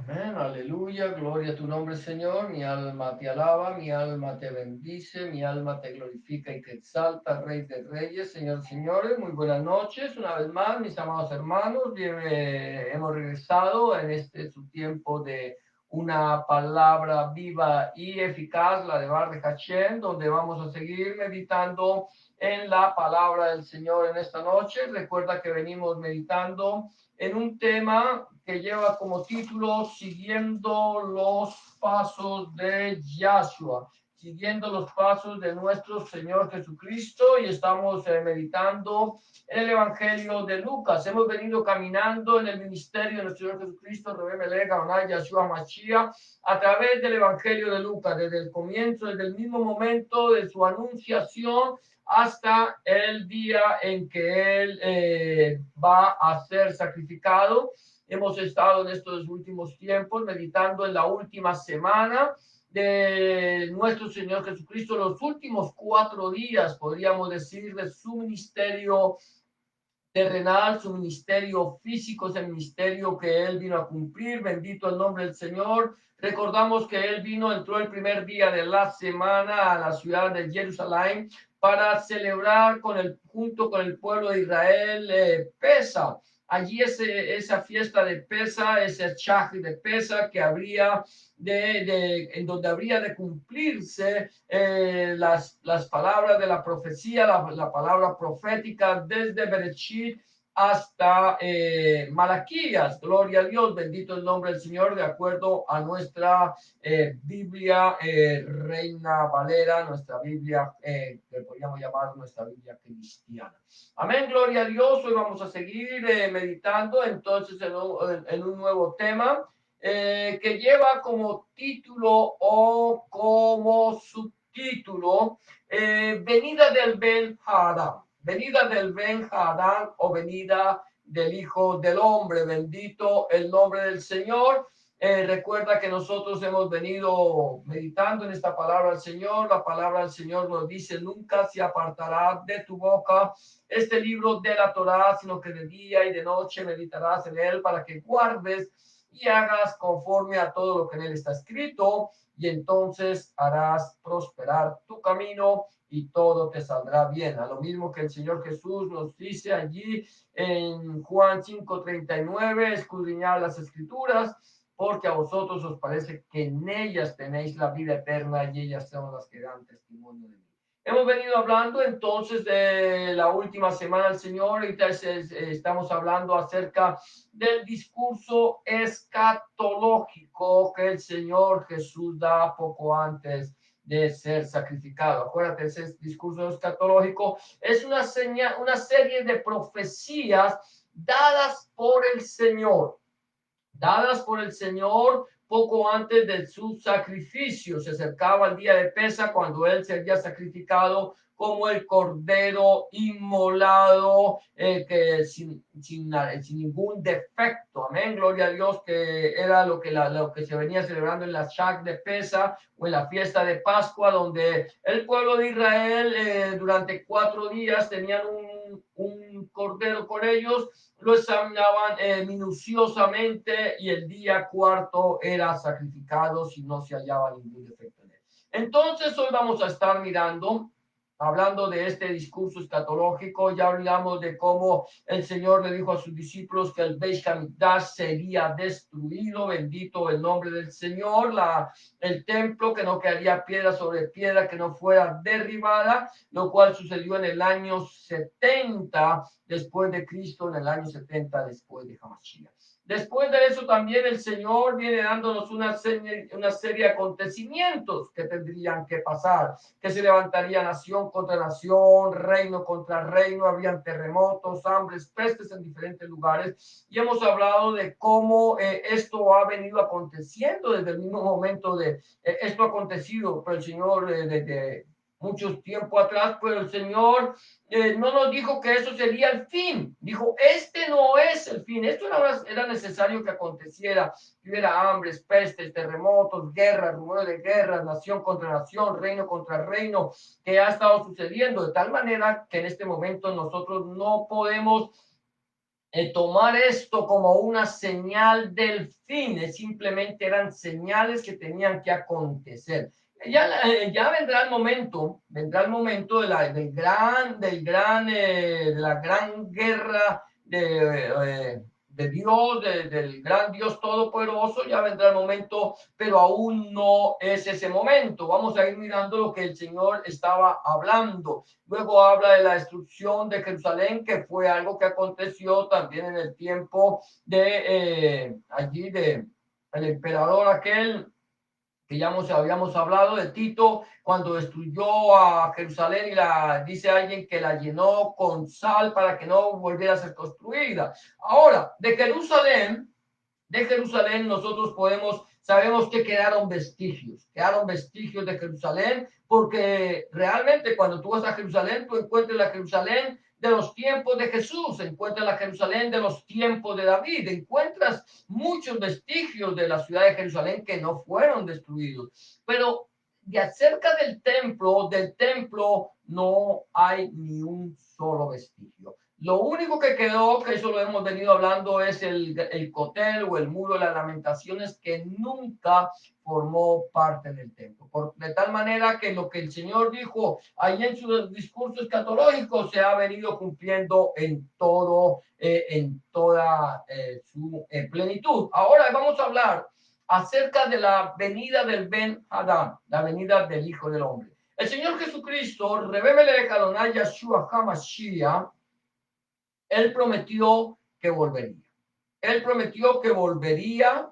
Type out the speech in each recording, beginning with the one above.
Amén, aleluya, gloria a tu nombre, Señor. Mi alma te alaba, mi alma te bendice, mi alma te glorifica y te exalta, Rey de Reyes, Señor, señores. Muy buenas noches, una vez más, mis amados hermanos. Hemos regresado en este su tiempo de una palabra viva y eficaz, la de Bar de Hachem, donde vamos a seguir meditando en la palabra del Señor en esta noche. Recuerda que venimos meditando en un tema que lleva como título Siguiendo los pasos de Yahshua, siguiendo los pasos de nuestro Señor Jesucristo, y estamos meditando en el Evangelio de Lucas. Hemos venido caminando en el ministerio de nuestro Señor Jesucristo, Rebbe Melech, Adonai Yahshua Mashiach, a través del Evangelio de Lucas, desde el comienzo, desde el mismo momento de su anunciación hasta el día en que Él va a ser sacrificado. Hemos estado en estos últimos tiempos meditando en la última semana de nuestro Señor Jesucristo, los últimos 4 días, podríamos decir, de su ministerio terrenal, su ministerio físico, es el ministerio que Él vino a cumplir. Bendito el nombre del Señor. Recordamos que Él entró el primer día de la semana a la ciudad de Jerusalén para celebrar junto con el pueblo de Israel Pesa. Allí esa fiesta de Pesa, ese chajri de Pesa que habría en donde habría de cumplirse las palabras de la profecía, la palabra profética desde Bereshit hasta Malaquías. Gloria a Dios, bendito el nombre del Señor, de acuerdo a nuestra Biblia Reina Valera, nuestra Biblia que podríamos llamar nuestra Biblia cristiana. Amén, gloria a Dios. Hoy vamos a seguir meditando entonces en un nuevo tema que lleva como título o como subtítulo venida del Ben Hadad, venida del Ben Hadad o venida del Hijo del Hombre. Bendito el nombre del Señor. Recuerda que nosotros hemos venido meditando en esta palabra del Señor. La palabra del Señor nos dice: nunca se apartará de tu boca este libro de la Torá, sino que de día y de noche meditarás en él para que guardes y hagas conforme a todo lo que en él está escrito, y entonces harás prosperar tu camino y todo te saldrá bien. A lo mismo que el Señor Jesús nos dice allí en Juan 5:39, escudriñad las escrituras, porque a vosotros os parece que en ellas tenéis la vida eterna y ellas son las que dan testimonio de mí. Hemos venido hablando entonces de la última semana del Señor. Ahorita estamos hablando acerca del discurso escatológico que el Señor Jesús da poco antes de ser sacrificado. Acuérdate, ese discurso escatológico es una serie de profecías dadas por el Señor poco antes de su sacrificio. Se acercaba el día de Pesa, cuando él sería sacrificado como el cordero inmolado, que sin ningún defecto. Amén, gloria a Dios, que era lo que se venía celebrando en la Shak de Pesa o en la fiesta de Pascua, donde el pueblo de Israel durante 4 días tenían un cordero con ellos, lo examinaban minuciosamente, y el día cuarto era sacrificado si no se hallaba ningún defecto en él. Entonces hoy vamos a estar hablando de este discurso escatológico. Ya hablamos de cómo el Señor le dijo a sus discípulos que el Beit Hamikdash sería destruido. Bendito el nombre del Señor. El templo, que no quedaría piedra sobre piedra que no fuera derribada, lo cual sucedió en el año 70 después de Cristo, en el año 70 después de Hamashiach. Después de eso también el Señor viene dándonos una serie de acontecimientos que tendrían que pasar, que se levantaría nación contra nación, reino contra reino, habrían terremotos, hambres, pestes en diferentes lugares, y hemos hablado de cómo esto ha venido aconteciendo desde el mismo momento esto ha acontecido, pero el Señor desde mucho tiempo atrás, pero el Señor no nos dijo que eso sería el fin. Dijo, este no es el fin. Esto era necesario que aconteciera. Que hubiera hambres, pestes, terremotos, guerras, rumores de guerras, nación contra nación, reino contra reino, que ha estado sucediendo de tal manera que en este momento nosotros no podemos tomar esto como una señal del fin, simplemente eran señales que tenían que acontecer. Ya vendrá el momento de la gran guerra de Dios, del gran Dios todopoderoso. Ya vendrá el momento, pero aún no es ese momento. Vamos a ir mirando lo que el Señor estaba hablando. Luego habla de la destrucción de Jerusalén, que fue algo que aconteció también en el tiempo de allí de el emperador aquel que ya habíamos hablado de Tito, cuando destruyó a Jerusalén y dice alguien que la llenó con sal para que no volviera a ser construida. Ahora, de Jerusalén nosotros sabemos que quedaron vestigios de Jerusalén, porque realmente cuando tú vas a Jerusalén, tú encuentras la Jerusalén de los tiempos de Jesús, encuentras la Jerusalén de los tiempos de David, encuentras muchos vestigios de la ciudad de Jerusalén que no fueron destruidos, pero de acerca del templo no hay ni un solo vestigio. Lo único que quedó, que eso lo hemos venido hablando, es el cotel o el muro de las lamentaciones, que nunca formó parte del templo. De tal manera que lo que el Señor dijo ahí en su discurso escatológico se ha venido cumpliendo en toda su plenitud. Ahora vamos a hablar acerca de la venida del Ben Hadad, la venida del Hijo del Hombre. El Señor Jesucristo, Rebémele de Adonai Yahshua HaMashiach, él prometió que volvería. Él prometió que volvería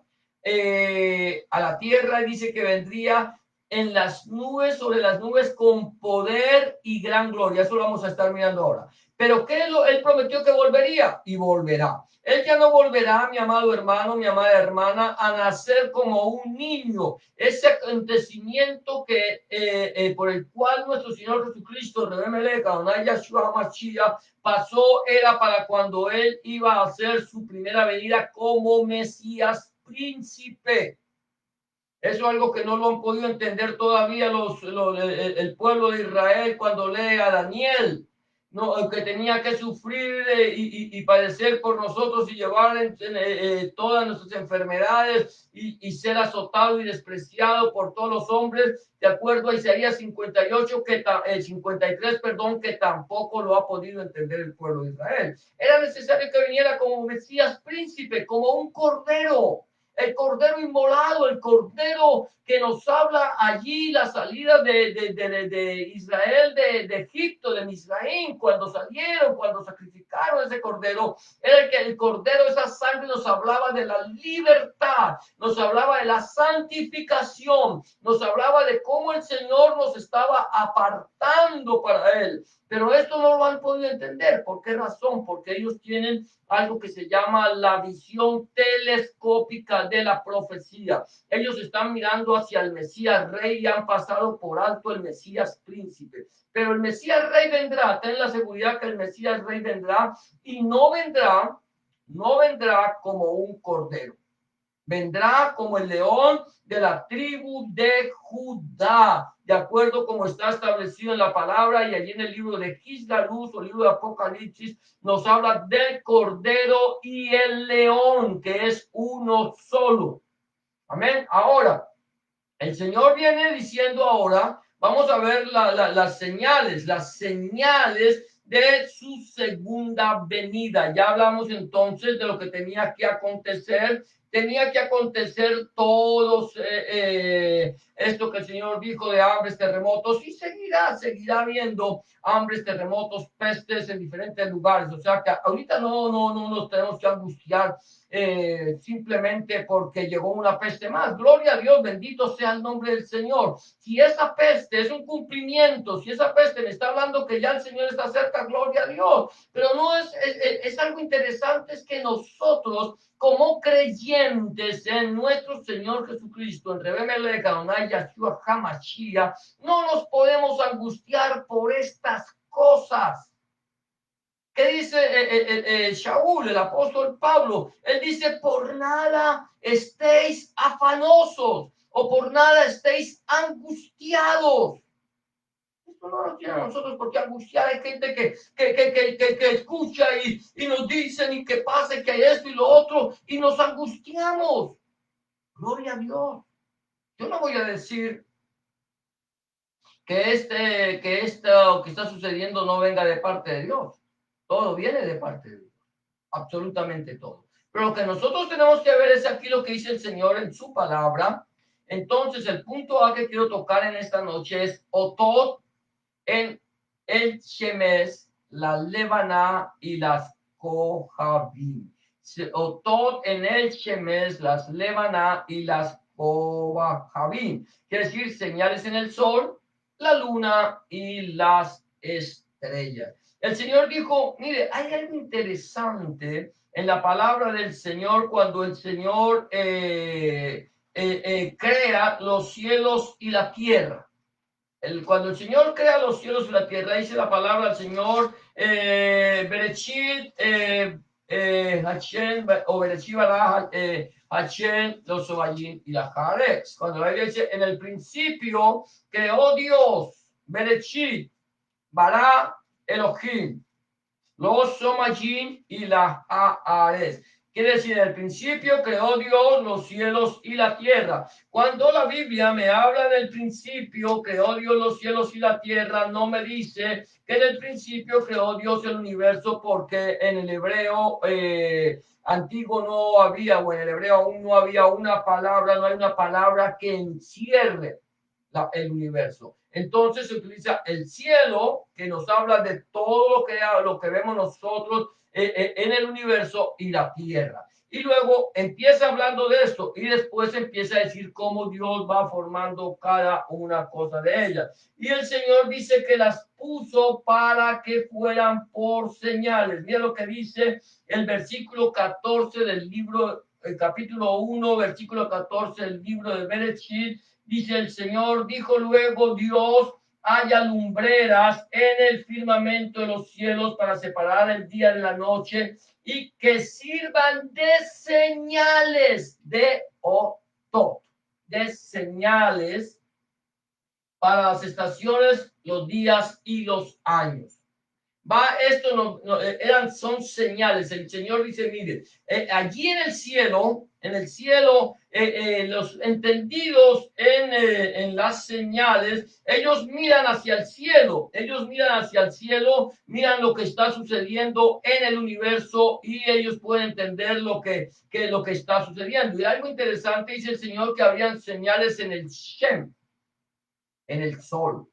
a la tierra y dice que vendría en las nubes, sobre las nubes, con poder y gran gloria. Eso lo vamos a estar mirando ahora. Pero ¿qué es él prometió que volvería? Y volverá. Él ya no volverá, mi amado hermano, mi amada hermana, a nacer como un niño. Ese acontecimiento por el cual nuestro Señor Jesucristo, pasó, era para cuando él iba a hacer su primera venida como Mesías príncipe. Eso es algo que no lo han podido entender todavía el pueblo de Israel cuando lee a Daniel, ¿no? Que tenía que sufrir y padecer por nosotros y llevar todas nuestras enfermedades y ser azotado y despreciado por todos los hombres, de acuerdo a Isaías 58, 53, perdón, que tampoco lo ha podido entender el pueblo de Israel. Era necesario que viniera como Mesías príncipe, como un cordero, el cordero inmolado, el cordero que nos habla allí la salida de Israel de Egipto, de Misraín, cuando salieron, cuando sacrificaron ese cordero, era el cordero, esa sangre nos hablaba de la libertad, nos hablaba de la santificación, nos hablaba de cómo el Señor nos estaba apartando para él. Pero esto no lo han podido entender. ¿Por qué razón? Porque ellos tienen algo que se llama la visión telescópica de la profecía. Ellos están mirando hacia el Mesías Rey y han pasado por alto el Mesías Príncipe. Pero el Mesías Rey vendrá, ten la seguridad que el Mesías Rey vendrá y no vendrá como un cordero. Vendrá como el león de la tribu de Judá, de acuerdo como está establecido en la palabra, y allí en el libro de Gisgarus o libro de Apocalipsis nos habla del cordero y el león, que es uno solo. Amén. Ahora, el Señor viene diciendo ahora, vamos a ver las señales de su segunda venida. Ya hablamos entonces de lo que tenía que acontecer. Tenía que acontecer todos esto que el Señor dijo de hambres, terremotos, y seguirá habiendo hambres, terremotos, pestes en diferentes lugares. O sea que ahorita no nos tenemos que angustiar simplemente porque llegó una peste más. Gloria a Dios, bendito sea el nombre del Señor. Si esa peste es un cumplimiento, si esa peste me está hablando que ya el Señor está cerca, gloria a Dios. Pero no es algo interesante, es que nosotros, como creyentes en nuestro Señor Jesucristo, en Rebémele Adonai Yahshua HaMashiach, no nos podemos angustiar por estas cosas. ¿Qué dice Shaul, el apóstol Pablo? Él dice, por nada estéis afanosos o por nada estéis angustiados. Esto no nos tiene a nosotros por qué angustiar. Hay gente que escucha y nos dicen y que pasa y que hay esto y lo otro y nos angustiamos. Gloria a Dios. Yo no voy a decir que esto que está sucediendo no venga de parte de Dios. Todo viene de parte de Dios. Absolutamente todo. Pero lo que nosotros tenemos que ver es aquí lo que dice el Señor en su palabra. Entonces, el punto A que quiero tocar en esta noche es Otot en el Shemes, la Lebaná y las Kohabim. Otot en el Shemes, las Lebaná y las Kohabim. Quiere decir señales en el sol, la luna y las estrellas. El Señor dijo, mire, hay algo interesante en la palabra del Señor cuando el Señor crea los cielos y la tierra. Cuando el Señor crea los cielos y la tierra, dice la palabra del Señor, Berechit, Hashem, o Berechit, Hashem, los Obayim y la Haaretz. Cuando la Biblia dice, en el principio creó Dios, Berechit, Bara, Elohim, los Somayim y la Haaretz. Quiere decir, en el principio creó Dios los cielos y la tierra. Cuando la Biblia me habla del principio, creó Dios los cielos y la tierra, no me dice que en el principio creó Dios el universo, porque en el hebreo antiguo no había, o en el hebreo aún no había una palabra, no hay una palabra que encierre el universo. Entonces se utiliza el cielo, que nos habla de todo lo que vemos nosotros en el universo, y la tierra. Y luego empieza hablando de esto y después empieza a decir cómo Dios va formando cada una cosa de ellas. Y el Señor dice que las puso para que fueran por señales. Mira lo que dice el versículo 14 del libro, el capítulo 1, versículo 14 del libro de Bereshit. Dice el Señor, dijo luego Dios, haya lumbreras en el firmamento de los cielos para separar el día de la noche y que sirvan de señales de Otot, de señales para las estaciones, los días y los años. Esto son señales. El Señor dice, mire, allí en el cielo, los entendidos en las señales, ellos miran hacia el cielo, miran lo que está sucediendo en el universo y ellos pueden entender lo que está sucediendo. Y algo interesante dice el Señor, que habrían señales en el Shem, en el sol,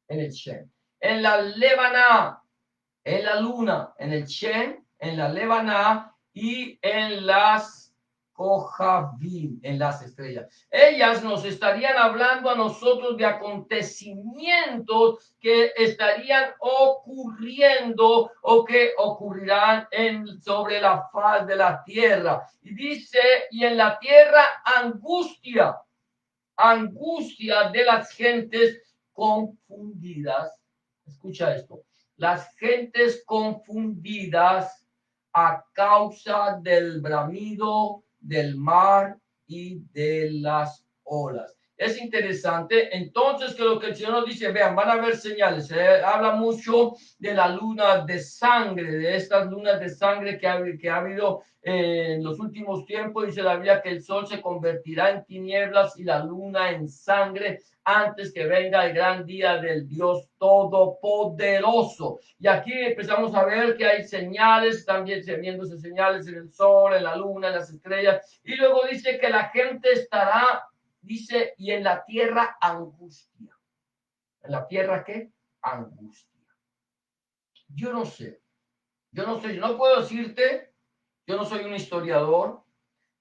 en el Shem, en la Lebaná, en la luna, en el Shem, en la Lebaná y en las Kohabim, en las estrellas. Ellas nos estarían hablando a nosotros de acontecimientos que estarían ocurriendo o que ocurrirán sobre la faz de la tierra. Y dice, y en la tierra angustia de las gentes confundidas. Escucha esto, las gentes confundidas a causa del bramido del mar y de las olas. Es interesante, entonces, que lo que el Señor nos dice, vean, van a haber señales. Se habla mucho de la luna de sangre, de estas lunas de sangre que ha habido en los últimos tiempos. Dice la Biblia que el sol se convertirá en tinieblas y la luna en sangre antes que venga el gran día del Dios Todopoderoso. Y aquí empezamos a ver que hay señales, también viéndose señales en el sol, en la luna, en las estrellas. Y luego dice que la gente estará, dice, y en la tierra angustia. ¿En la tierra qué? Angustia. Yo no sé, yo no puedo decirte, yo no soy un historiador,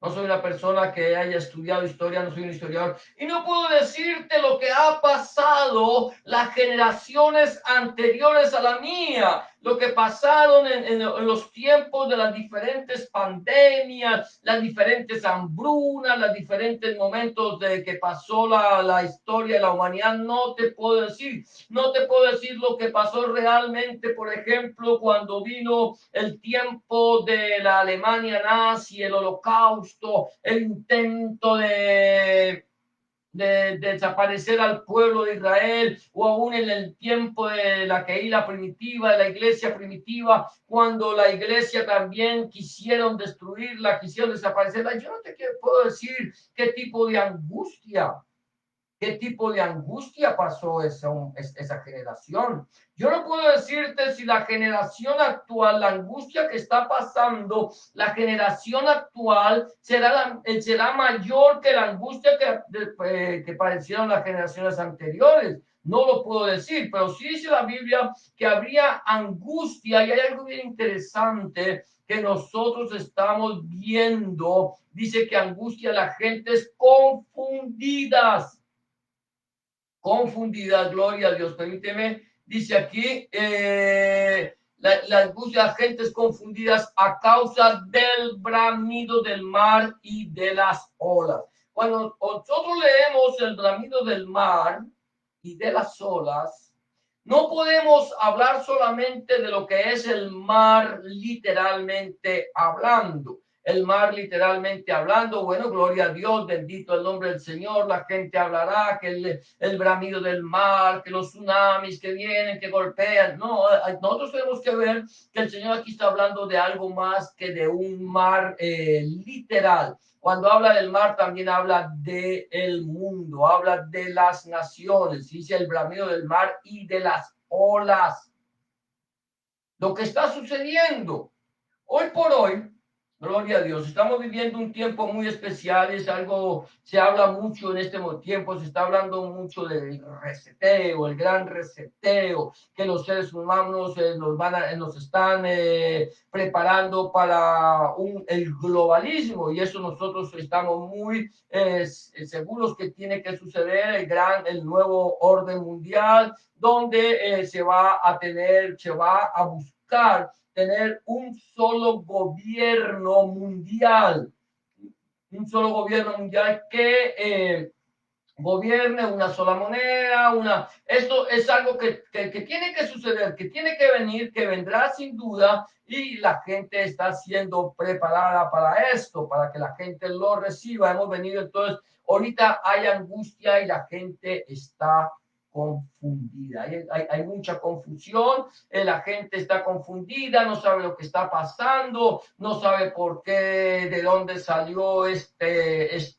no soy una persona que haya estudiado historia, no soy un historiador. Y no puedo decirte lo que ha pasado las generaciones anteriores a la mía, lo que pasaron en los tiempos de las diferentes pandemias, las diferentes hambrunas, los diferentes momentos de que pasó la historia de la humanidad. No te puedo decir. No te puedo decir lo que pasó realmente, por ejemplo, cuando vino el tiempo de la Alemania nazi, el holocausto, el intento de de desaparecer al pueblo de Israel, o aún en el tiempo de la caída primitiva, de la iglesia primitiva, cuando la iglesia también quisieron destruirla, quisieron desaparecerla. Yo no te puedo decir qué tipo de angustia, qué tipo de angustia pasó esa generación. Yo no puedo decirte si la generación actual, la angustia que está pasando, la generación actual será mayor que la angustia que padecieron las generaciones anteriores. No lo puedo decir, pero sí dice la Biblia que habría angustia, y hay algo bien interesante que nosotros estamos viendo. Dice que angustia la gente es confundida, gloria a Dios. Permíteme, dice aquí, la angustia de las gentes confundidas a causa del bramido del mar y de las olas. Cuando nosotros leemos el bramido del mar y de las olas, no podemos hablar solamente de lo que es el mar literalmente hablando. El mar literalmente hablando, bueno, gloria a Dios, bendito el nombre del Señor, la gente hablará que el bramido del mar, que los tsunamis que vienen, que golpean. No, nosotros tenemos que ver que el Señor aquí está hablando de algo más que de un mar literal. Cuando habla del mar también habla del mundo, habla de las naciones, dice el bramido del mar y de las olas. Lo que está sucediendo hoy por hoy, gloria a Dios, estamos viviendo un tiempo muy especial, es algo, se habla mucho en este tiempo, se está hablando mucho del reseteo, el gran reseteo, que los seres humanos nos están preparando para el globalismo, y eso nosotros estamos muy seguros que tiene que suceder, el nuevo orden mundial, donde se va a buscar tener un solo gobierno mundial que gobierne una sola moneda, esto es algo que tiene que suceder, que tiene que venir, que vendrá sin duda, y la gente está siendo preparada para esto, para que la gente lo reciba. Hemos venido entonces, ahorita hay angustia y la gente está confundida, hay mucha confusión, la gente está confundida, no sabe lo que está pasando, no sabe por qué, de dónde salió este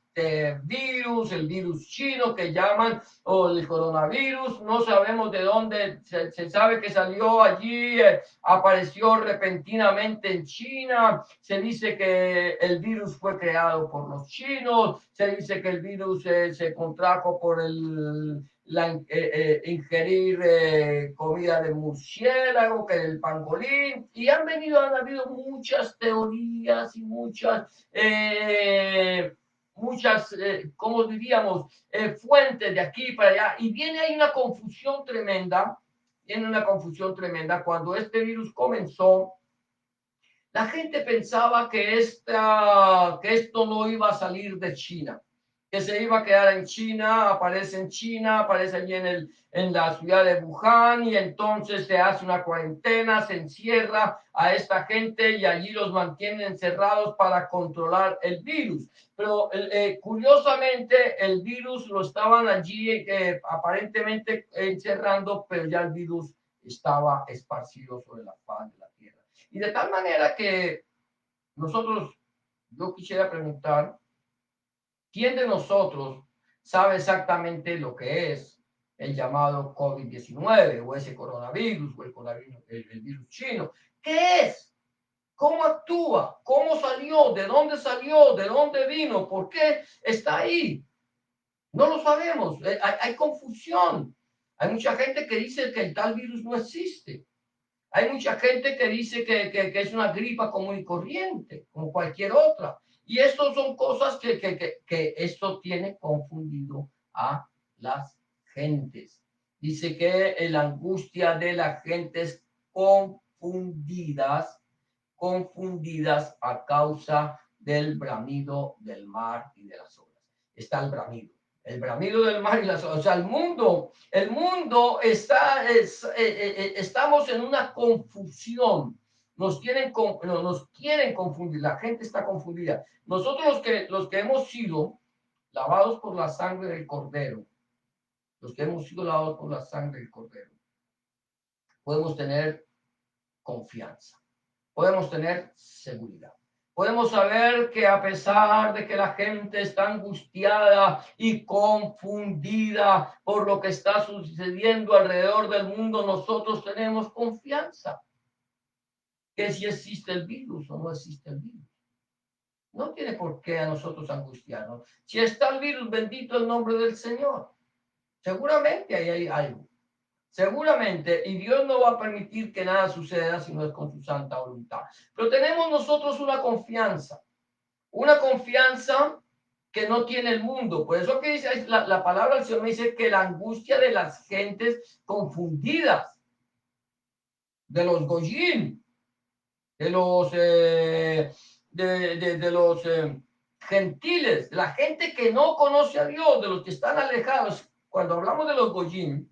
virus, el virus chino que llaman, o el coronavirus, no sabemos de dónde, se sabe que salió allí, apareció repentinamente en China, se dice que el virus fue creado por los chinos, se dice que el virus se contrajo por ingerir comida de murciélago, que el pangolín, y han habido muchas teorías y como diríamos, fuentes de aquí para allá, y hay una confusión tremenda, cuando este virus comenzó. La gente pensaba que esto no iba a salir de China, que se iba a quedar en China, aparece allí en la ciudad de Wuhan, y entonces se hace una cuarentena, se encierra a esta gente y allí los mantienen encerrados para controlar el virus. Pero curiosamente el virus lo estaban allí aparentemente encerrando, pero ya el virus estaba esparcido sobre la faz de la tierra. Y de tal manera que nosotros, yo quisiera preguntar, ¿quién de nosotros sabe exactamente lo que es el llamado COVID-19 o ese coronavirus o el virus chino? ¿Qué es? ¿Cómo actúa? ¿Cómo salió? ¿De dónde salió? ¿De dónde vino? ¿Por qué está ahí? No lo sabemos. Hay confusión. Hay mucha gente que dice que el tal virus no existe. Hay mucha gente que dice que es una gripa común y corriente, como cualquier otra. Y esto son cosas que esto tiene confundido a las gentes. Dice que la angustia de las gentes confundidas a causa del bramido del mar y de las olas. Está el bramido del mar y las olas. O sea, el mundo estamos en una confusión. Nos quieren confundir, la gente está confundida. Nosotros los que hemos sido lavados por la sangre del Cordero, los que hemos sido lavados por la sangre del Cordero, podemos tener confianza, podemos tener seguridad. Podemos saber que a pesar de que la gente está angustiada y confundida por lo que está sucediendo alrededor del mundo, nosotros tenemos confianza que si existe el virus o no existe el virus. No tiene por qué a nosotros angustiarnos. Si está el virus, bendito el nombre del Señor. Seguramente ahí hay algo. Seguramente, y Dios no va a permitir que nada suceda si no es con su santa voluntad. Pero tenemos nosotros una confianza que no tiene el mundo. Por eso que dice la palabra del Señor me dice que la angustia de las gentes confundidas, de los goyim, de los gentiles, de la gente que no conoce a Dios, de los que están alejados. Cuando hablamos de los goyim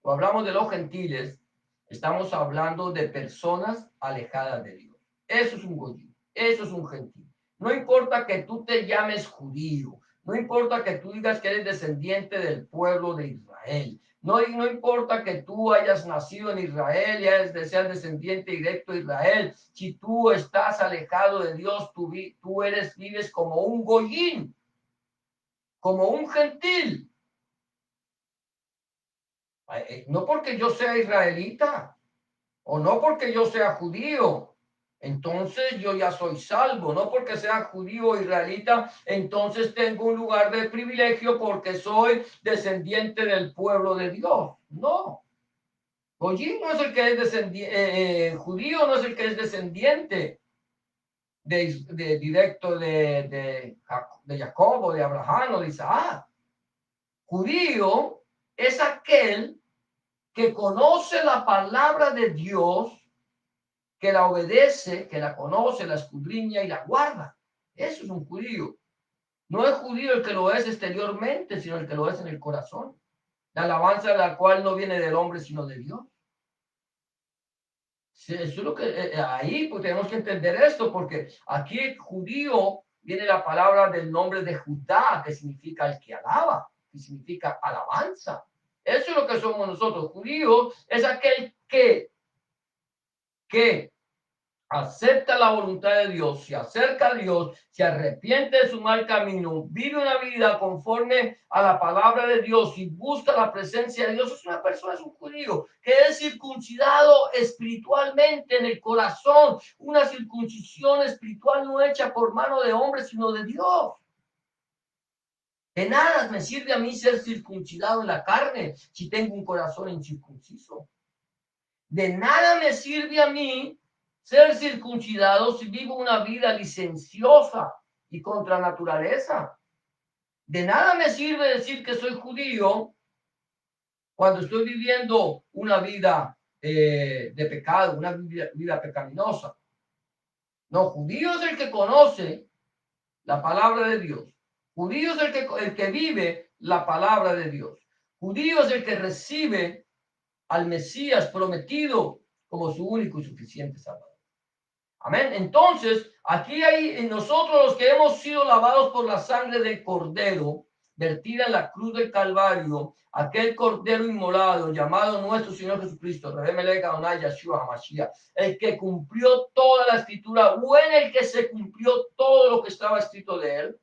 o hablamos de los gentiles, estamos hablando de personas alejadas de Dios. Eso es un goyim, eso es un gentil. No importa que tú te llames judío, no importa que tú digas que eres descendiente del pueblo de Israel, no importa que tú hayas nacido en Israel y seas descendiente directo de Israel. Si tú estás alejado de Dios, tú vives como un goyín, como un gentil. No porque yo sea israelita o no porque yo sea judío. Entonces yo ya soy salvo, no porque sea judío o israelita, entonces tengo un lugar de privilegio porque soy descendiente del pueblo de Dios. No. Goyim no es el que es descendiente, judío no es el que es descendiente directo de Jacob, de Abraham o de Isaac. Judío es aquel que conoce la palabra de Dios, que la obedece, que la conoce, la escudriña y la guarda. Eso es un judío. No es judío el que lo es exteriormente, sino el que lo es en el corazón. La alabanza de la cual no viene del hombre, sino de Dios. Sí, eso es lo que ahí pues tenemos que entender esto, porque aquí judío viene la palabra del nombre de Judá, que significa el que alaba, que significa alabanza. Eso es lo que somos nosotros. Judío es aquel que acepta la voluntad de Dios, se acerca a Dios, se arrepiente de su mal camino, vive una vida conforme a la palabra de Dios y busca la presencia de Dios. Es una persona, es un judío que es circuncidado espiritualmente en el corazón, una circuncisión espiritual no hecha por mano de hombre, sino de Dios. De nada me sirve a mí ser circuncidado en la carne si tengo un corazón incircunciso. De nada me sirve a mí ser circuncidado si vivo una vida licenciosa y contra naturaleza. De nada me sirve decir que soy judío cuando estoy viviendo una vida de pecado, una vida pecaminosa. No, judío es el que conoce la palabra de Dios. Judío es el que vive la palabra de Dios. Judío es el que recibe al Mesías prometido como su único y suficiente Salvador. Amén. Entonces, aquí hay en nosotros los que hemos sido lavados por la sangre del Cordero, vertida en la cruz del Calvario, aquel Cordero inmolado llamado nuestro Señor Jesucristo, el que cumplió toda la escritura, o en el que se cumplió todo lo que estaba escrito de él.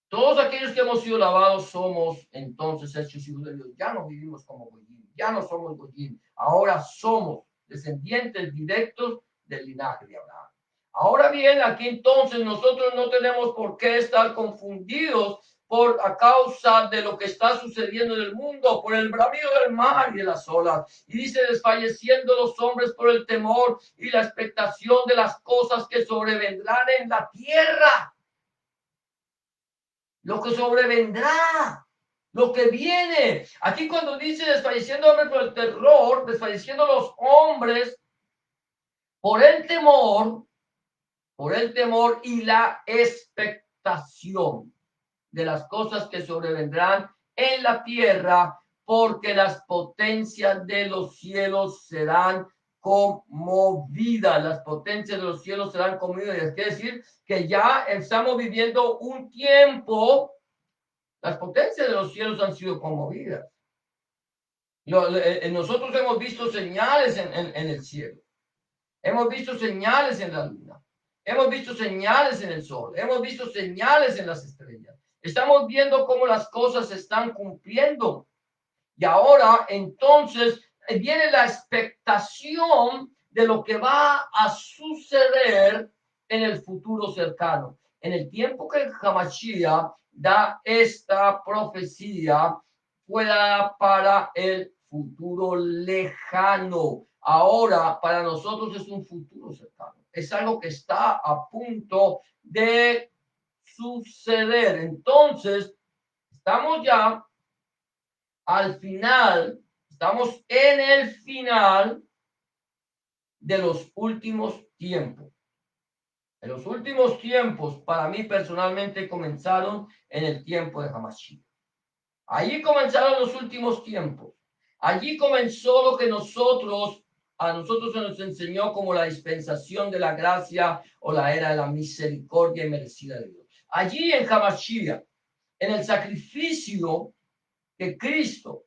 Todos aquellos que hemos sido lavados somos entonces hechos hijos de Dios. Ya no vivimos como Goyim, ya no somos Goyim, ahora somos descendientes directos del linaje de Abraham. Ahora bien, aquí entonces nosotros no tenemos por qué estar confundidos a causa de lo que está sucediendo en el mundo, por el bravío del mar y de las olas. Y dice, desfalleciendo los hombres por el temor y la expectación de las cosas que sobrevendrán en la tierra. Lo que sobrevendrá, lo que viene. Aquí cuando dice desfalleciendo hombres por el terror, desfalleciendo los hombres por el temor y la expectación de las cosas que sobrevendrán en la tierra, porque las potencias de los cielos serán conmovidas, las potencias de los cielos serán conmovidas. Es decir, que ya estamos viviendo un tiempo Las potencias de los cielos han sido conmovidas. Nosotros hemos visto señales en el cielo. Hemos visto señales en la luna. Hemos visto señales en el sol. Hemos visto señales en las estrellas. Estamos viendo cómo las cosas se están cumpliendo. Y ahora entonces viene la expectación de lo que va a suceder en el futuro cercano. En el tiempo que el Hamashiach da esta profecía, fuera para el futuro lejano. Ahora para nosotros es un futuro cercano. Es algo que está a punto de suceder. Entonces, estamos ya al final, estamos en el final de los últimos tiempos. En los últimos tiempos, para mí personalmente, comenzaron en el tiempo de Hamashiach. Allí comenzaron los últimos tiempos. Allí comenzó lo que a nosotros se nos enseñó como la dispensación de la gracia o la era de la misericordia y merecida de Dios. Allí en Hamashiach, en el sacrificio que Cristo,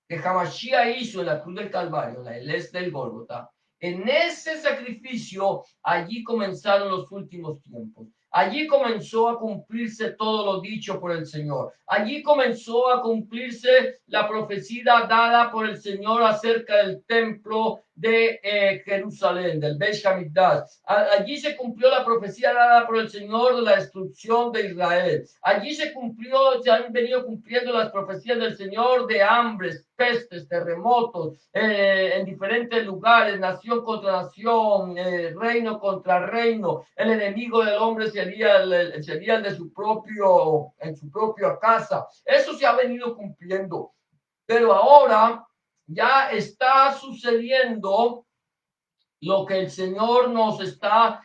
que Hamashiach hizo en la cruz del Calvario, en la este del Gólgota, en ese sacrificio, allí comenzaron los últimos tiempos. Allí comenzó a cumplirse todo lo dicho por el Señor. Allí comenzó a cumplirse la profecía dada por el Señor acerca del templo de Jerusalén, del Beit Hamikdash. Allí se cumplió la profecía dada por el Señor de la destrucción de Israel. Allí se han venido cumpliendo las profecías del Señor de hambres, pestes, terremotos, en diferentes lugares, nación contra nación, reino contra reino. El enemigo del hombre sería el de en su propia casa. Eso se ha venido cumpliendo. Pero ahora ya está sucediendo lo que el Señor nos está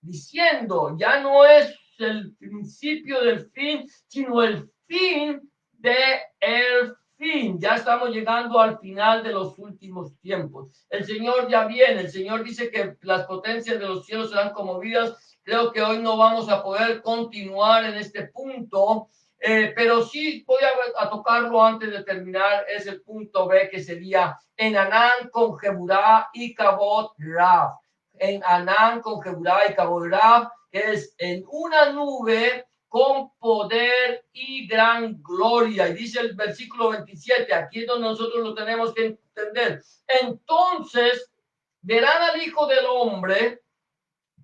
diciendo. Ya no es el principio del fin, sino el fin del fin. Ya estamos llegando al final de los últimos tiempos. El Señor ya viene. El Señor dice que las potencias de los cielos serán conmovidas. Creo que hoy no vamos a poder continuar en este punto. Pero sí voy a tocarlo antes de terminar, es el punto B, que sería en Anán con Geburá y Cabot Rab. En Anán con Geburá y Cabot Rab, que es en una nube con poder y gran gloria. Y dice el versículo 27, aquí es donde nosotros lo tenemos que entender. Entonces verán al Hijo del Hombre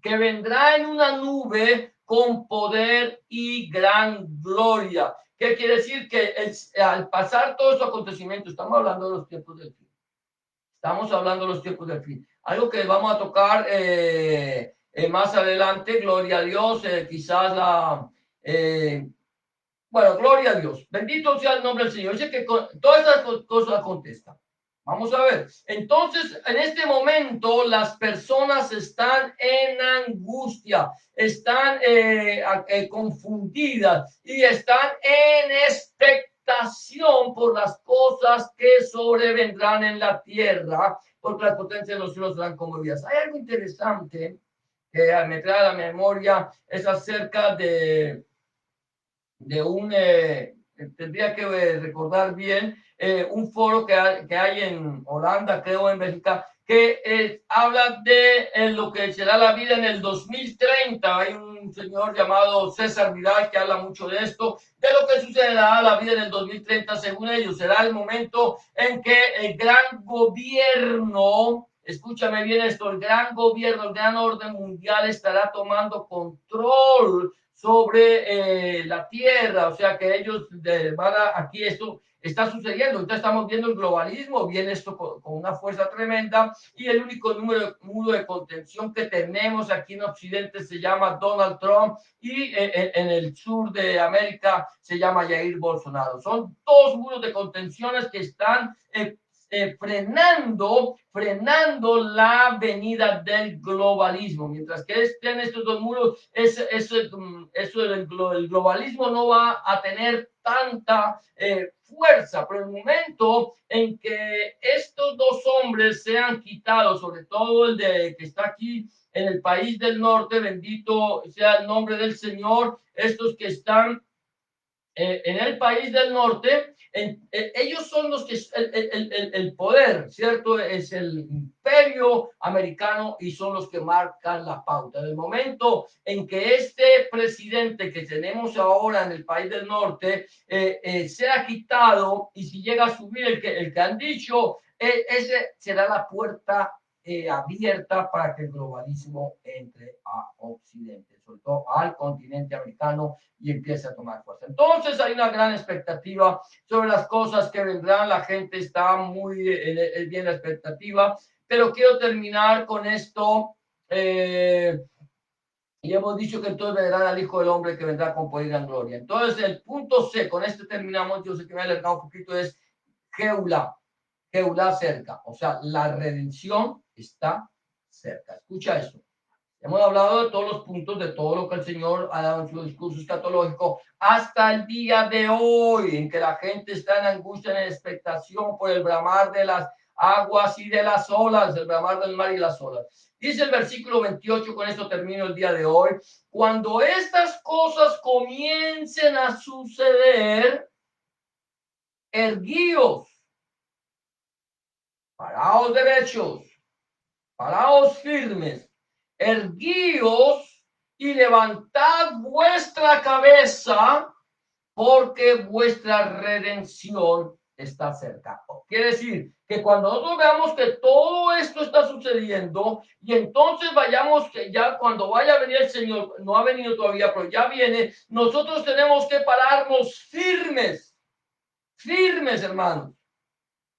que vendrá en una nube con poder y gran gloria. ¿Qué quiere decir? Que al pasar todos estos acontecimientos, estamos hablando de los tiempos del fin. Estamos hablando de los tiempos del fin. Algo que vamos a tocar más adelante, gloria a Dios, quizás bueno, gloria a Dios. Bendito sea el nombre del Señor. Dice que todas estas cosas contestan. Vamos a ver. Entonces, en este momento, las personas están en angustia, están confundidas y están en expectación por las cosas que sobrevendrán en la tierra, porque las potencias de los cielos serán conmovidas. Hay algo interesante que me trae a la memoria, es acerca de tendría que recordar bien, un foro que hay en Holanda, creo en Bélgica, que habla de lo que será la vida en el 2030. Hay un señor llamado César Vidal que habla mucho de esto, de lo que sucederá la vida en el 2030 según ellos. Será el momento en que el gran gobierno, escúchame bien esto, el gran gobierno, el gran orden mundial estará tomando control sobre la tierra, o sea que ellos van aquí esto está sucediendo, entonces estamos viendo el globalismo, viene esto con una fuerza tremenda y el único muro de contención que tenemos aquí en Occidente se llama Donald Trump y en el sur de América se llama Jair Bolsonaro. Son dos muros de contenciones que están frenando la venida del globalismo. Mientras que estén estos dos muros, el globalismo no va a tener tanta fuerza. Pero el momento en que estos dos hombres sean quitados, sobre todo el de que está aquí en el país del norte, bendito sea el nombre del Señor, estos que están en el país del norte, ellos son los que el poder, ¿cierto? Es el imperio americano y son los que marcan la pauta. En el momento en que este presidente que tenemos ahora en el país del norte sea quitado y si llega a subir el que han dicho, ese será la puerta abierta para que el globalismo entre a Occidente, sobre todo al continente americano y empiece a tomar fuerza. Entonces hay una gran expectativa sobre las cosas que vendrán, la gente está muy bien la expectativa, pero quiero terminar con esto. Y hemos dicho que entonces vendrá el Hijo del Hombre que vendrá con poder y gran gloria. Entonces el punto C, con este terminamos, yo sé que me he alertado un poquito, es Geula. Geula cerca, o sea, la redención está cerca. Escucha eso. Hemos hablado de todos los puntos, de todo lo que el Señor ha dado en su discurso escatológico hasta el día de hoy, en que la gente está en angustia, en expectación por el bramar de las aguas y de las olas, el bramar del mar y las olas. Dice el versículo 28, con esto termino el día de hoy, cuando estas cosas comiencen a suceder, erguíos, paraos derechos, paraos firmes, erguíos y levantad vuestra cabeza, porque vuestra redención está cerca. Quiere decir que cuando nosotros veamos que todo esto está sucediendo y entonces vayamos, que ya cuando vaya a venir el Señor, no ha venido todavía, pero ya viene, nosotros tenemos que pararnos firmes, firmes, hermanos,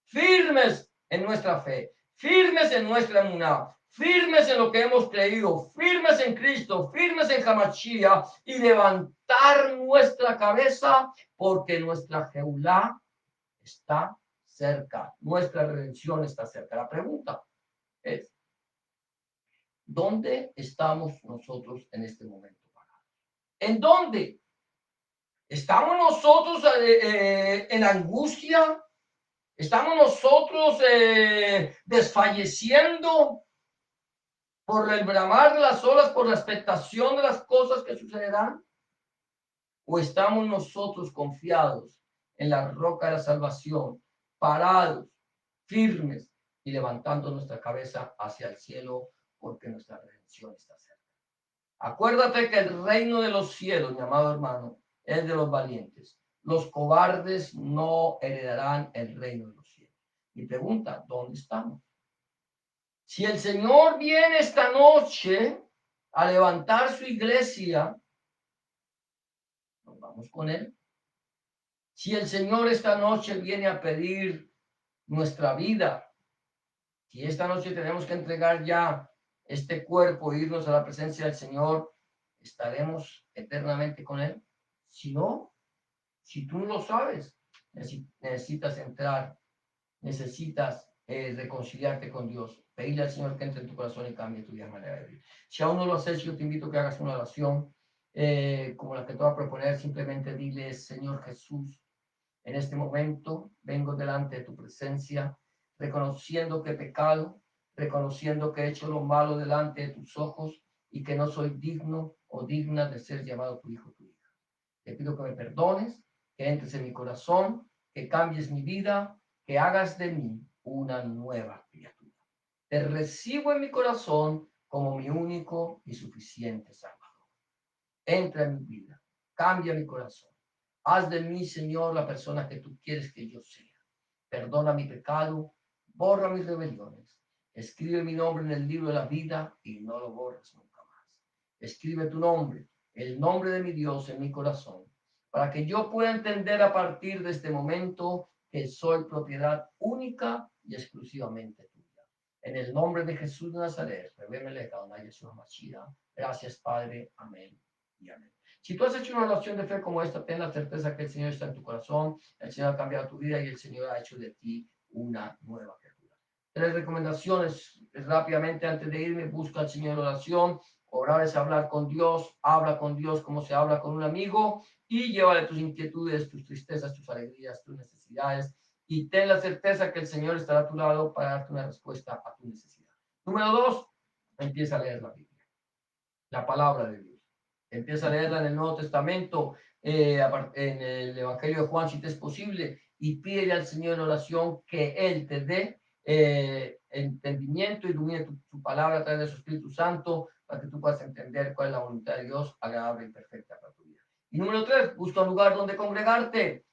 firmes en nuestra fe, firmes en nuestra emuná, firmes en lo que hemos creído, firmes en Cristo, firmes en Hamashia y levantar nuestra cabeza porque nuestra Jeulá está cerca, nuestra redención está cerca. La pregunta es, ¿dónde estamos nosotros en este momento? ¿En dónde? ¿Estamos nosotros en angustia? ¿Estamos nosotros desfalleciendo por el bramar de las olas, por la expectación de las cosas que sucederán? ¿O estamos nosotros confiados en la roca de la salvación, parados, firmes y levantando nuestra cabeza hacia el cielo porque nuestra redención está cerca? Acuérdate que el reino de los cielos, mi amado hermano, es de los valientes. Los cobardes no heredarán el reino de los cielos. Mi pregunta, ¿dónde estamos? Si el Señor viene esta noche a levantar su iglesia, nos vamos con Él. Si el Señor esta noche viene a pedir nuestra vida, si esta noche tenemos que entregar ya este cuerpo e irnos a la presencia del Señor, ¿estaremos eternamente con Él? Si no, si tú no lo sabes, necesitas entrar, necesitas reconciliarte con Dios, pedirle al Señor que entre en tu corazón y cambie tu vida de manera de vivir. Si aún no lo has hecho, yo te invito a que hagas una oración como la que te voy a proponer. Simplemente dile, Señor Jesús, en este momento vengo delante de tu presencia, reconociendo que he pecado, reconociendo que he hecho lo malo delante de tus ojos y que no soy digno o digna de ser llamado tu hijo, tu hija. Te pido que me perdones, que entres en mi corazón, que cambies mi vida, que hagas de mí una nueva criatura. Te recibo en mi corazón como mi único y suficiente Salvador. Entra en mi vida, cambia mi corazón. Haz de mí, Señor, la persona que tú quieres que yo sea. Perdona mi pecado, borra mis rebeliones. Escribe mi nombre en el libro de la vida y no lo borres nunca más. Escribe tu nombre, el nombre de mi Dios en mi corazón, para que yo pueda entender a partir de este momento que soy propiedad única y exclusivamente tuya. En el nombre de Jesús de Nazaret, gracias, Padre. Amén y amén. Si tú has hecho una oración de fe como esta, ten la certeza que el Señor está en tu corazón, el Señor ha cambiado tu vida y el Señor ha hecho de ti una nueva criatura. 3 recomendaciones rápidamente antes de irme. Busca al Señor en oración. Orar es hablar con Dios. Habla con Dios como se habla con un amigo y llévale tus inquietudes, tus tristezas, tus alegrías, tus necesidades y ten la certeza que el Señor estará a tu lado para darte una respuesta a tu necesidad. Número 2, empieza a leer la Biblia, la palabra de Dios. Empieza a leerla en el Nuevo Testamento. en el Evangelio de Juan, si te es posible, y pídele al Señor en oración que Él te dé entendimiento y ilumine tu palabra a través de su Espíritu Santo para que tú puedas entender cuál es la voluntad de Dios agradable y perfecta para tu vida. Y número 3, busca un lugar donde congregarte,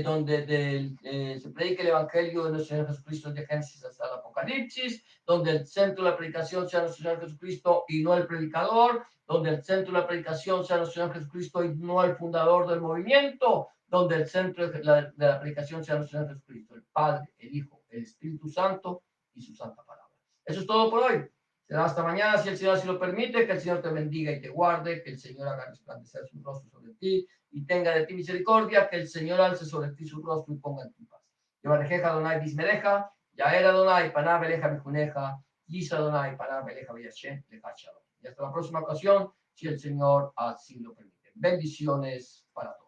donde se predique el Evangelio de nuestro Señor Jesucristo de Génesis hasta el Apocalipsis, donde el centro de la predicación sea nuestro Señor Jesucristo y no el predicador, donde el centro de la predicación sea nuestro Señor Jesucristo y no el fundador del movimiento, donde el centro de la predicación sea nuestro Señor Jesucristo, el Padre, el Hijo, el Espíritu Santo y su santa palabra. Eso es todo por hoy. Será hasta mañana, si el Señor así lo permite, que el Señor te bendiga y te guarde, que el Señor haga resplandecer su rostro sobre ti y tenga de ti misericordia, que el Señor alce sobre ti su rostro y ponga en ti paz. Yevarejeja Adonai bismereja, Yael Adonai paná beleja bijuneja, Yisa Adonai paná beleja beyashem leja shalom. Y hasta la próxima ocasión, si el Señor así lo permite. Bendiciones para todos.